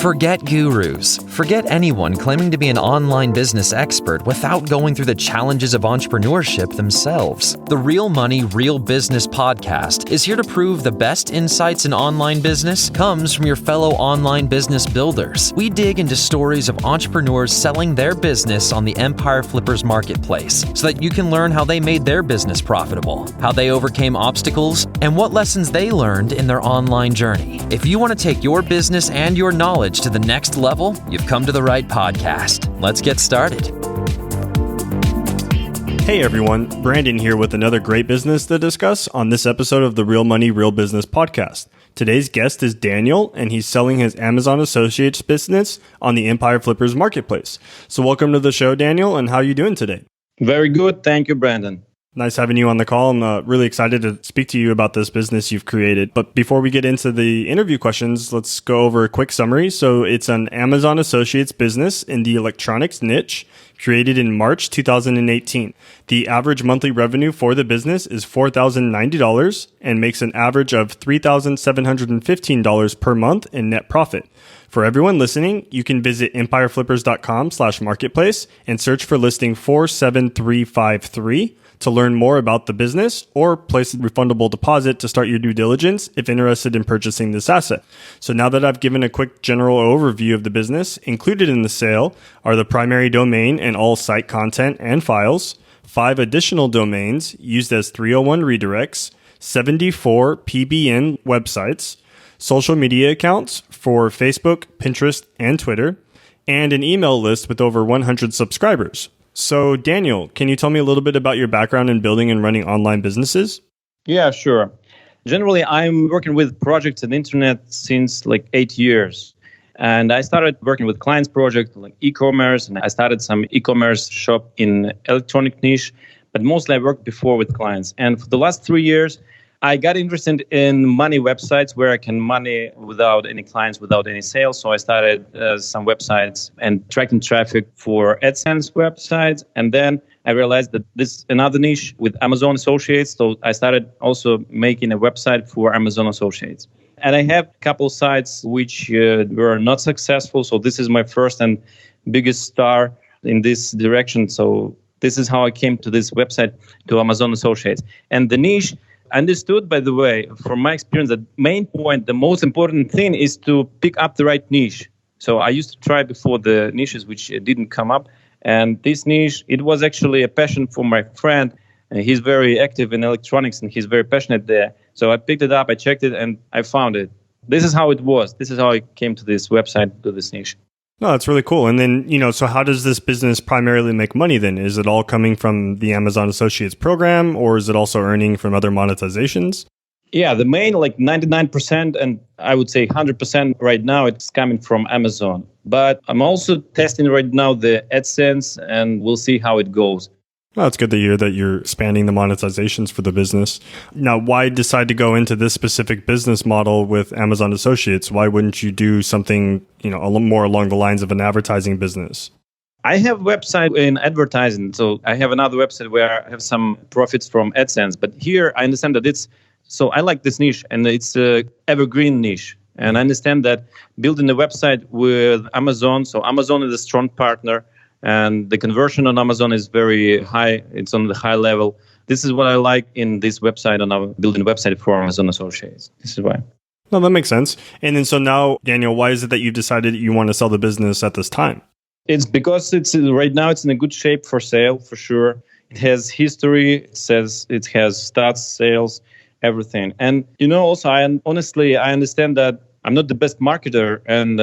Forget gurus. Forget anyone claiming to be an online business expert without going through the challenges of entrepreneurship themselves. The Real Money, Real Business podcast is here to prove the best insights in online business comes from your fellow online business builders. We dig into stories of entrepreneurs selling their business on the Empire Flippers marketplace so that you can learn how they made their business profitable, how they overcame obstacles, and what lessons they learned in their online journey. If you want to take your business and your knowledge to the next level, you've come to the right podcast. Let's get started. Hey everyone, Brandon here with another great business to discuss on this episode of the Real Money, Real Business podcast. Today's guest is Daniel, and he's selling his Amazon Associates business on the Empire Flippers marketplace. So welcome to the show, Daniel, and how are you doing today? Very good. Thank you, Brandon. Nice having you on the call. I'm really excited to speak to you about this business you've created. But before we get into the interview questions, let's go over a quick summary. So it's an Amazon Associates business in the electronics niche, created in March 2018. The average monthly revenue for the business is $4,090 and makes an average of $3,715 per month in net profit. For everyone listening, you can visit empireflippers.com/marketplace and search for listing 47353 to learn more about the business or place a refundable deposit to start your due diligence if interested in purchasing this asset. So now that I've given a quick general overview of the business, included in the sale are the primary domain and all site content and files, 5 additional domains used as 301 redirects, 74 PBN websites, social media accounts for Facebook, Pinterest, and Twitter, and an email list with over 100 subscribers. So, Daniel, can you tell me a little bit about your background in building and running online businesses? Yeah, sure. Generally, I'm working with projects on the internet since like 8 years. And I started working with clients projects like e-commerce, and I started some e-commerce shop in electronic niche, but mostly I worked before with clients. And for the last 3 years, I got interested in money websites where I can money without any clients, without any sales. So I started some websites and tracking traffic for AdSense websites. And then I realized that this is another niche with Amazon Associates. So I started also making a website for Amazon Associates. And I have a couple sites which were not successful. So this is my first and biggest star in this direction. So this is how I came to this website, to Amazon Associates. And the niche, understood, by the way, from my experience, the main point, the most important thing is to pick up the right niche. So I used to try before the niches which didn't come up. And this niche, it was actually a passion for my friend. He's very active in electronics and he's very passionate there. So I picked it up, I checked it, and I found it. This is how it was. This is how I came to this website, to this niche. No, that's really cool. And then, so how does this business primarily make money then? Is it all coming from the Amazon Associates program, or is it also earning from other monetizations? Yeah, the main, like 99%, and I would say 100% right now, it's coming from Amazon. But I'm also testing right now the AdSense, and we'll see how it goes. Well, it's good to hear that you're expanding the monetizations for the business. Now, why decide to go into this specific business model with Amazon Associates? Why wouldn't you do something, a little more along the lines of an advertising business? I have a website in advertising. So I have another website where I have some profits from AdSense. But here I understand that so I like this niche and it's a evergreen niche. And I understand that building a website with Amazon, so Amazon is a strong partner. And the conversion on Amazon is very high. It's on the high level. This is what I like in this website, and I'm building a website for Amazon Associates. This is why. No, that makes sense. And then so now, Daniel, why is it that you've decided you want to sell the business at this time? It's because right now it's in a good shape for sale, for sure. It has history. It says it has stats, sales, everything. And, also, I understand that I'm not the best marketer, and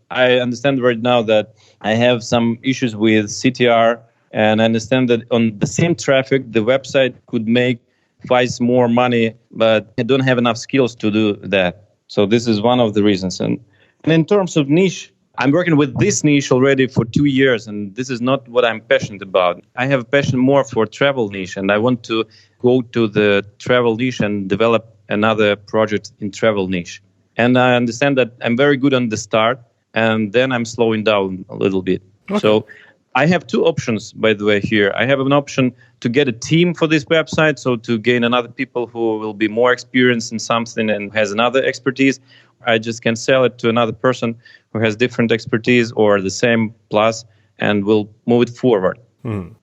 I understand right now that I have some issues with CTR, and I understand that on the same traffic, the website could make twice more money, but I don't have enough skills to do that. So this is one of the reasons. And in terms of niche, I'm working with this niche already for 2 years, and this is not what I'm passionate about. I have a passion more for travel niche, and I want to go to the travel niche and develop another project in travel niche. And I understand that I'm very good on the start, and then I'm slowing down a little bit. Okay. So I have 2 options, by the way, here. I have an option to get a team for this website, so to gain another people who will be more experienced in something and has another expertise. I just can sell it to another person who has different expertise or the same plus, and we'll move it forward.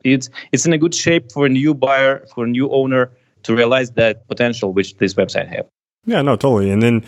It's in a good shape for a new buyer, for a new owner to realize that potential which this website have. Yeah, no, totally. And then,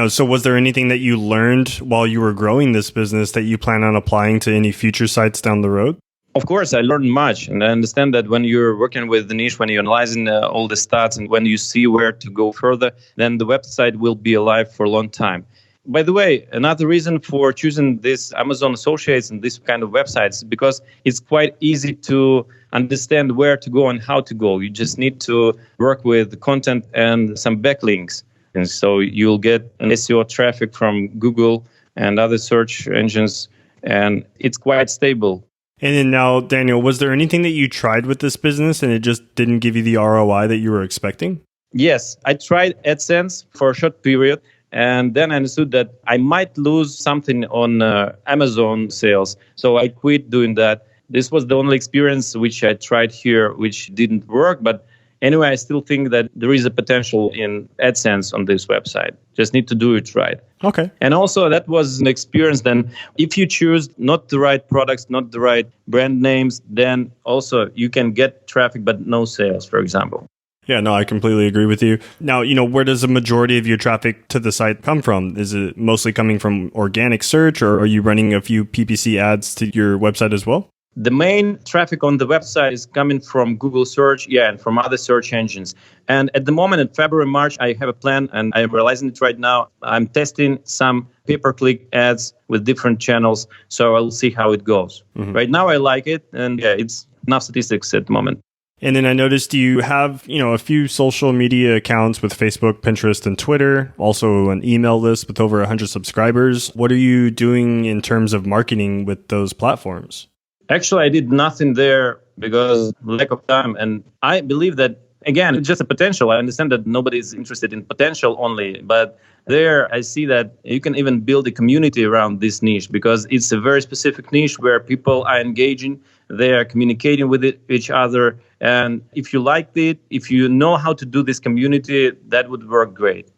so was there anything that you learned while you were growing this business that you plan on applying to any future sites down the road? Of course, I learned much. And I understand that when you're working with the niche, when you're analyzing all the stats and when you see where to go further, then the website will be alive for a long time. By the way, another reason for choosing this Amazon Associates and this kind of websites is because it's quite easy to understand where to go and how to go. You just need to work with the content and some backlinks. And so you'll get an SEO traffic from Google and other search engines, and it's quite stable. And then now, Daniel, was there anything that you tried with this business and it just didn't give you the ROI that you were expecting? Yes, I tried AdSense for a short period. And then I understood that I might lose something on Amazon sales. So I quit doing that. This was the only experience which I tried here, which didn't work. But anyway, I still think that there is a potential in AdSense on this website. Just need to do it right. Okay. And also that was an experience then. If you choose not the right products, not the right brand names, then also you can get traffic, but no sales, for example. Yeah, no, I completely agree with you. Now, where does the majority of your traffic to the site come from? Is it mostly coming from organic search, or are you running a few PPC ads to your website as well? The main traffic on the website is coming from Google search, and from other search engines. And at the moment, in February, March, I have a plan, and I'm realizing it right now. I'm testing some pay-per-click ads with different channels, so I'll see how it goes. Right now, I like it, and it's enough statistics at the moment. And then I noticed you have, a few social media accounts with Facebook, Pinterest, and Twitter, also an email list with over 100 subscribers. What are you doing in terms of marketing with those platforms? Actually, I did nothing there because lack of time. And I believe that, again, it's just a potential. I understand that nobody's interested in potential only, but there I see that you can even build a community around this niche because it's a very specific niche where people are engaging, they are communicating with each other. And if you liked it, if you know how to do this community, that would work great.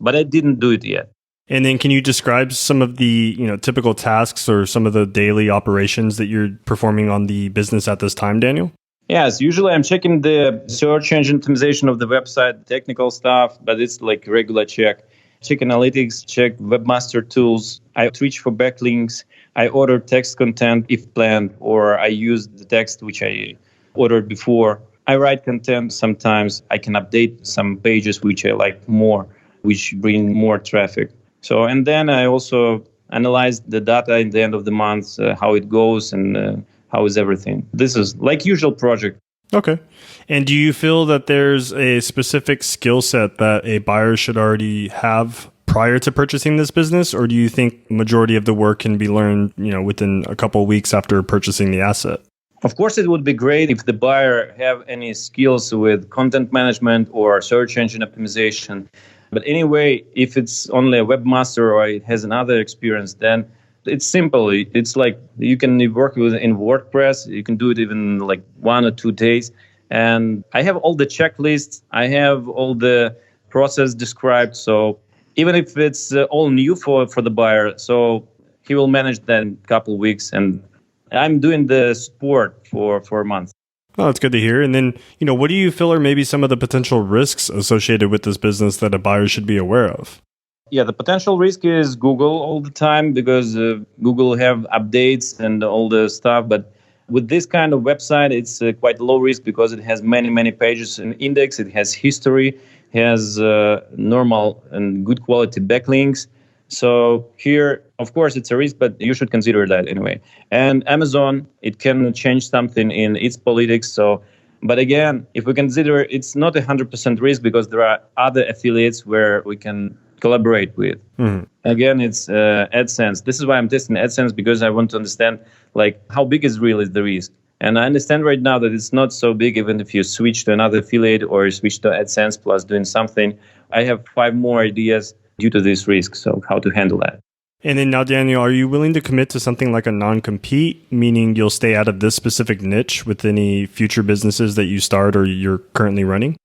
But I didn't do it yet. And then can you describe some of the typical tasks or some of the daily operations that you're performing on the business at this time, Daniel? Yes, usually I'm checking the search engine optimization of the website, technical stuff, but it's like regular check. Check analytics, check webmaster tools. I reach for backlinks. I order text content if planned, or I use the text which I ordered before. I write content sometimes. I can update some pages which I like more, which bring more traffic. So, and then I also analyze the data in the end of the month, how it goes and how is everything. This is like usual project. Okay. And do you feel that there's a specific skill set that a buyer should already have prior to purchasing this business? Or do you think majority of the work can be learned, within a couple of weeks after purchasing the asset? Of course, it would be great if the buyer have any skills with content management or search engine optimization. But anyway, if it's only a webmaster or it has another experience, then it's simple. It's like you can work with in WordPress. You can do it even like 1 or 2 days. And I have all the checklists. I have all the process described. So even if it's all new for the buyer, so he will manage that in a couple of weeks. And I'm doing the support for a month. Oh, that's good to hear. And then, what do you feel are maybe some of the potential risks associated with this business that a buyer should be aware of? Yeah, the potential risk is Google all the time because Google have updates and all the stuff. But with this kind of website, it's quite low risk because it has many, many pages in index. It has history, has normal and good quality backlinks. So here, of course, it's a risk, but you should consider that anyway. And Amazon, it can change something in its politics. So, but again, if we consider it's not 100% risk because there are other affiliates where we can collaborate with. Again, it's AdSense. This is why I'm testing AdSense because I want to understand like how big is really the risk. And I understand right now that it's not so big even if you switch to another affiliate or you switch to AdSense plus doing something. I have 5 more ideas due to this risk, so how to handle that. And then now, Daniel, are you willing to commit to something like a non-compete, meaning you'll stay out of this specific niche with any future businesses that you start or you're currently running?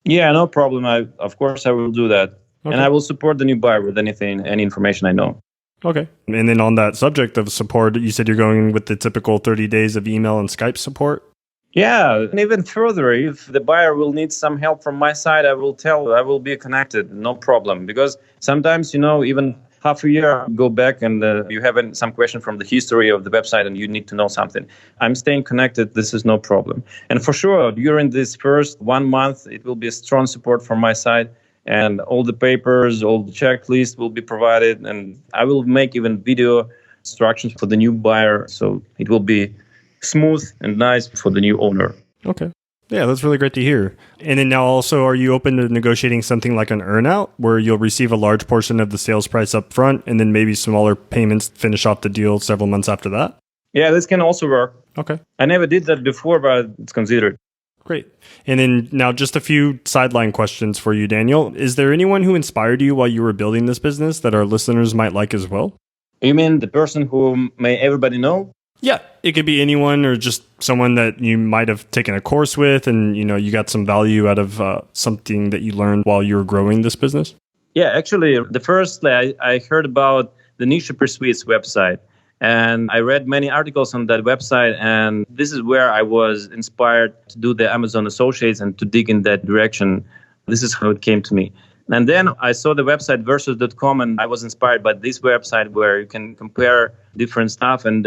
Yeah, no problem. Of course, I will do that. Okay. And I will support the new buyer with anything, any information I know. Okay. And then on that subject of support, you said you're going with the typical 30 days of email and Skype support? Yeah, and even further, if the buyer will need some help from my side, I will be connected, no problem. Because sometimes, even half a year go back and you have some question from the history of the website and you need to know something. I'm staying connected. This is no problem. And for sure, during this first 1 month, it will be a strong support from my side. And all the papers, all the checklists will be provided. And I will make even video instructions for the new buyer. So it will be smooth and nice for the new owner. Okay. Yeah, that's really great to hear. And then now also, are you open to negotiating something like an earnout where you'll receive a large portion of the sales price up front and then maybe smaller payments finish off the deal several months after that? Yeah, this can also work. Okay. I never did that before, but it's considered. Great. And then now just a few sideline questions for you, Daniel. Is there anyone who inspired you while you were building this business that our listeners might like as well? You mean the person who may everybody know? Yeah, it could be anyone or just someone that you might have taken a course with and, you got some value out of something that you learned while you were growing this business. Yeah, actually, the first I heard about the Niche Pursuits website. And I read many articles on that website. And this is where I was inspired to do the Amazon Associates and to dig in that direction. This is how it came to me. And then I saw the website versus.com and I was inspired by this website where you can compare different stuff and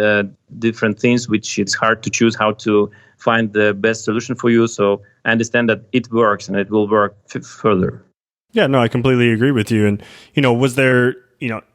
different things, which it's hard to choose how to find the best solution for you. So I understand that it works and it will work further. Yeah, no, I completely agree with you. And, was there,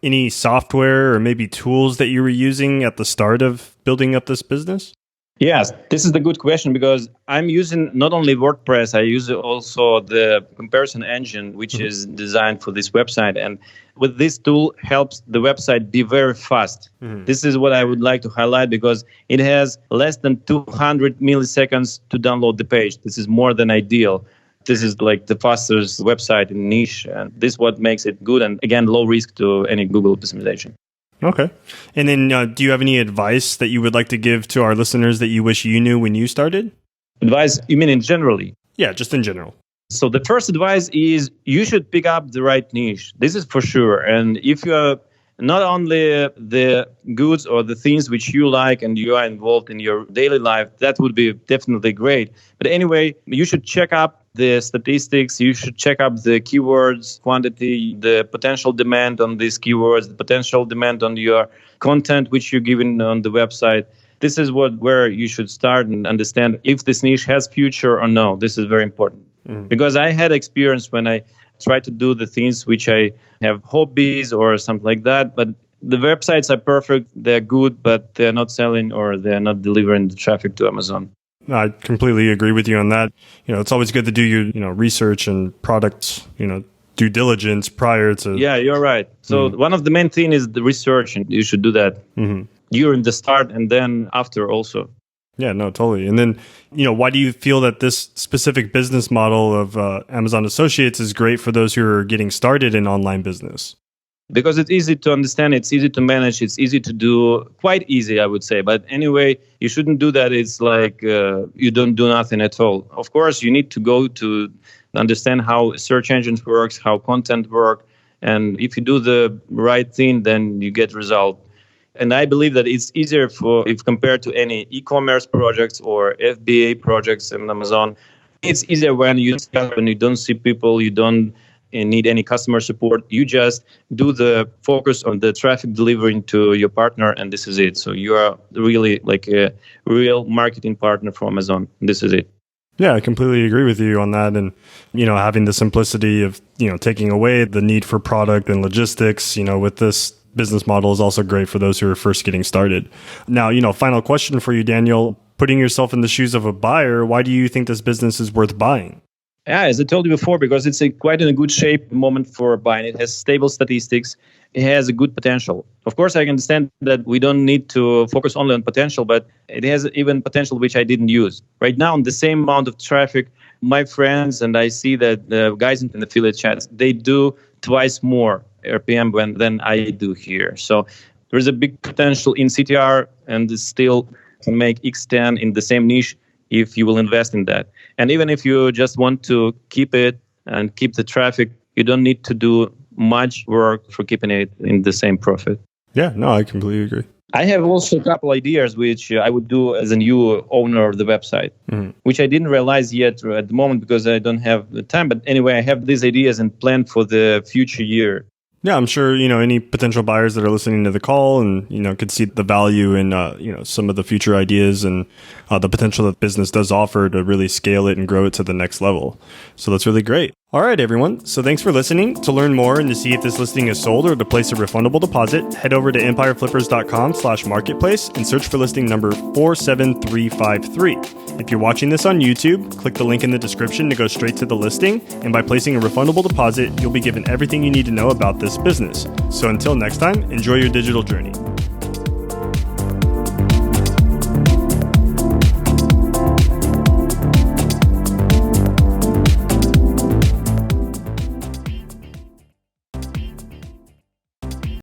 any software or maybe tools that you were using at the start of building up this business? Yes, this is the good question because I'm using not only WordPress, I use also the comparison engine, which is designed for this website. And with this tool helps the website be very fast. This is what I would like to highlight because it has less than 200 milliseconds to download the page. This is more than ideal. This is like the fastest website in niche. And this is what makes it good. And again, low risk to any Google optimization. Okay. And then do you have any advice that you would like to give to our listeners that you wish you knew when you started? Advice, you mean in generally? Yeah, just in general. So the first advice is you should pick up the right niche. This is for sure. And if you are not only the goods or the things which you like and you are involved in your daily life, that would be definitely great. But anyway, you should check up the statistics, you should check up the keywords, quantity, the potential demand on these keywords, the potential demand on your content which you're giving on the website. This is where you should start and understand if this niche has future or no. This is very important. Because I had experience when I tried to do the things which I have hobbies or something like that, but the websites are perfect, they're good, but they're not selling or they're not delivering the traffic to Amazon. I completely agree with you on that. It's always good to do your research and product, due diligence prior to. Yeah, you're right. So one of the main thing is the research, and you should do that during the start and then after also. Yeah, no, totally. And then, why do you feel that this specific business model of Amazon Associates is great for those who are getting started in online business? Because it's easy to understand, it's easy to manage, it's easy to do, quite easy, I would say. But anyway, you shouldn't do that. It's like you don't do nothing at all. Of course, you need to go to understand how search engines works, how content work. And if you do the right thing, then you get result. And I believe that it's easier if compared to any e-commerce projects or FBA projects in Amazon. It's easier when you don't see people, you don't need any customer support. You just do the focus on the traffic delivering to your partner, and this is it. So you are really like a real marketing partner for Amazon. This is it. Yeah, I completely agree with you on that. And, having the simplicity of, taking away the need for product and logistics, with this business model is also great for those who are first getting started. Now, final question for you, Daniel. Putting yourself in the shoes of a buyer, why do you think this business is worth buying? Yeah, as I told you before, because it's quite in a good shape moment for buying. It has stable statistics. It has a good potential. Of course, I understand that we don't need to focus only on potential, but it has even potential which I didn't use. Right now, on the same amount of traffic, my friends, and I see that the guys in the affiliate chats, they do twice more RPM than I do here. So there's a big potential in CTR and still can make X10 in the same niche if you will invest in that. And even if you just want to keep it and keep the traffic, you don't need to do much work for keeping it in the same profit. Yeah, no, I completely agree. I have also a couple ideas which I would do as a new owner of the website, which I didn't realize yet at the moment because I don't have the time. But anyway, I have these ideas and plan for the future year. Yeah, I'm sure, any potential buyers that are listening to the call and, could see the value in, some of the future ideas and the potential that business does offer to really scale it and grow it to the next level. So that's really great. All right, everyone. So thanks for listening. To learn more and to see if this listing is sold or to place a refundable deposit, head over to empireflippers.com/marketplace and search for listing number 47353. If you're watching this on YouTube, click the link in the description to go straight to the listing. And by placing a refundable deposit, you'll be given everything you need to know about this business. So until next time, enjoy your digital journey.